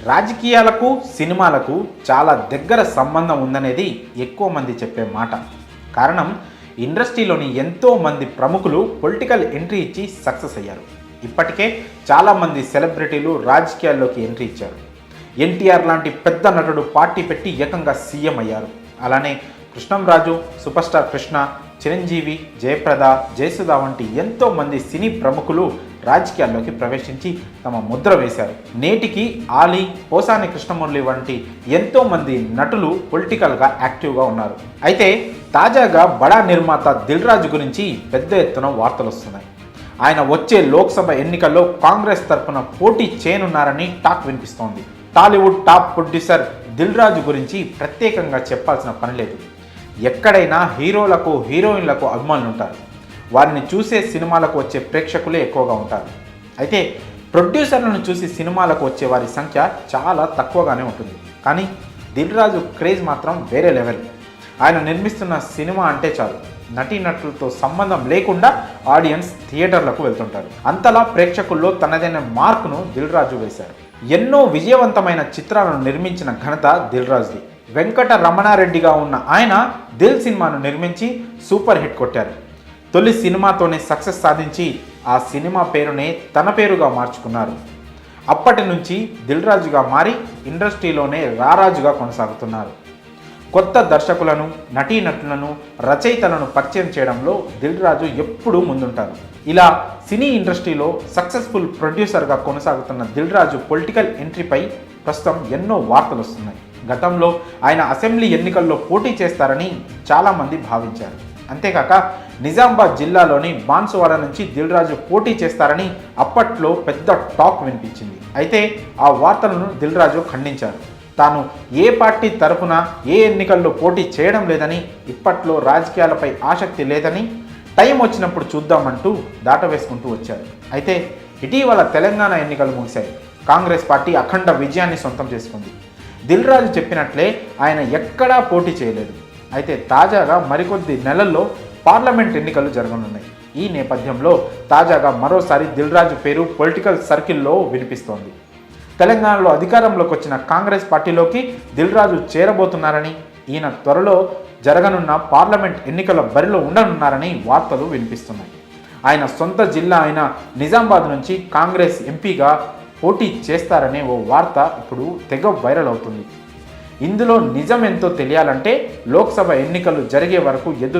రాజకీయాలకు సినిమాలకు చాలా దగ్గర సంబంధం ఉందనేది ఎక్కువ మంది చెప్పే మాట. కారణం ఇండస్ట్రీలోని ఎంతో మంది ప్రముఖులు పొలిటికల్ ఎంట్రీ ఇచ్చి సక్సెస్ అయ్యారు. ఇప్పటికే చాలామంది సెలబ్రిటీలు రాజకీయాల్లోకి ఎంట్రీ ఇచ్చారు. ఎన్టీఆర్ లాంటి పెద్ద నటుడు పార్టీ పెట్టి ఏకంగా సీఎం అయ్యారు. అలానే కృష్ణంరాజు, సూపర్ స్టార్ కృష్ణ, చిరంజీవి, జయప్రద, జయసుధ వంటి ఎంతో మంది సినీ ప్రముఖులు రాజకీయాల్లోకి ప్రవేశించి తమ ముద్ర వేశారు. నేటికి ఆలీ, పోసాని కృష్ణమురళి వంటి ఎంతో మంది నటులు పొలిటికల్గా యాక్టివ్గా ఉన్నారు. అయితే తాజాగా బడా నిర్మాత దిల్ రాజు గురించి పెద్ద ఎత్తున వార్తలు వస్తున్నాయి. ఆయన వచ్చే లోక్సభ ఎన్నికల్లో కాంగ్రెస్ తరఫున పోటీ చేయనున్నారని టాక్ వినిపిస్తోంది. Tollywood top producer Dil Raju గురించి ప్రత్యేకంగా చెప్పాల్సిన పని లేదు. ఎక్కడైనా హీరోలకు, హీరోయిన్లకు అభిమానులు ఉంటారు. వారిని చూసే సినిమాలకు వచ్చే ప్రేక్షకులే ఎక్కువగా ఉంటారు. అయితే ప్రొడ్యూసర్లను చూసి సినిమాలకు వచ్చే వారి సంఖ్య చాలా తక్కువగానే ఉంటుంది. కానీ దిల్ రాజు క్రేజ్ మాత్రం వేరే లెవెల్. ఆయన నిర్మిస్తున్న సినిమా అంటే చాలు, నటీనటులతో సంబంధం లేకుండా ఆడియన్స్ థియేటర్లకు వెళ్తుంటారు. అంతలా ప్రేక్షకుల్లో తనదైన మార్కును దిల్ రాజు వేశారు. ఎన్నో విజయవంతమైన చిత్రాలను నిర్మించిన ఘనత దిల్ రాజుది. వెంకట రమణారెడ్డిగా ఉన్న ఆయన దిల్ సినిమాను నిర్మించి సూపర్ హిట్ కొట్టారు. తొలి సినిమాతోనే సక్సెస్ సాధించి ఆ సినిమా పేరునే తన పేరుగా మార్చుకున్నారు. అప్పటి నుంచి దిల్ రాజుగా మారి ఇండస్ట్రీలోనే రారాజుగా కొనసాగుతున్నారు. కొత్త దర్శకులను, నటీనటులను, రచయితలను పరిచయం చేయడంలో దిల్ రాజు ఎప్పుడూ ముందుంటారు. ఇలా సినీ ఇండస్ట్రీలో సక్సెస్ఫుల్ ప్రొడ్యూసర్గా కొనసాగుతున్న దిల్ రాజు పొలిటికల్ ఎంట్రీపై ప్రస్తుతం ఎన్నో వార్తలు వస్తున్నాయి. గతంలో ఆయన అసెంబ్లీ ఎన్నికల్లో పోటీ చేస్తారని చాలామంది భావించారు. అంతేకాక నిజామాబాద్ జిల్లాలోని బాన్సువాడ నుంచి దిల్ రాజు పోటీ చేస్తారని అప్పట్లో పెద్ద టాక్ వినిపించింది. అయితే ఆ వార్తలను దిల్ రాజు ఖండించారు. తాను ఏ పార్టీ తరఫున ఏ ఎన్నికల్లో పోటీ చేయడం లేదని, ఇప్పట్లో రాజకీయాలపై ఆసక్తి లేదని, టైం వచ్చినప్పుడు చూద్దామంటూ దాటవేసుకుంటూ వచ్చారు. అయితే ఇటీవల తెలంగాణ ఎన్నికలు ముగిశాయి. కాంగ్రెస్ పార్టీ అఖండ విజయాన్ని సొంతం చేసుకుంది. దిల్ రాజు చెప్పినట్లే ఆయన ఎక్కడా పోటీ చేయలేదు. అయితే తాజాగా మరికొద్ది నెలల్లో పార్లమెంట్ ఎన్నికలు జరగనున్నాయి. ఈ నేపథ్యంలో తాజాగా మరోసారి దిల్ రాజు పేరు పొలిటికల్ సర్కిల్లో వినిపిస్తోంది. తెలంగాణలో అధికారంలోకి వచ్చిన కాంగ్రెస్ పార్టీలోకి దిల్ రాజు చేరబోతున్నారని, ఈయన త్వరలో జరగనున్న పార్లమెంట్ ఎన్నికల బరిలో ఉండనున్నారని వార్తలు వినిపిస్తున్నాయి. ఆయన సొంత జిల్లా అయిన నిజామాబాద్ నుంచి కాంగ్రెస్ ఎంపీగా పోటీ చేస్తారనే ఓ వార్త ఇప్పుడు తెగ వైరల్ అవుతుంది. ఇందులో నిజం ఎంతో తెలియాలంటే లోక్సభ ఎన్నికలు జరిగే వరకు ఎదురు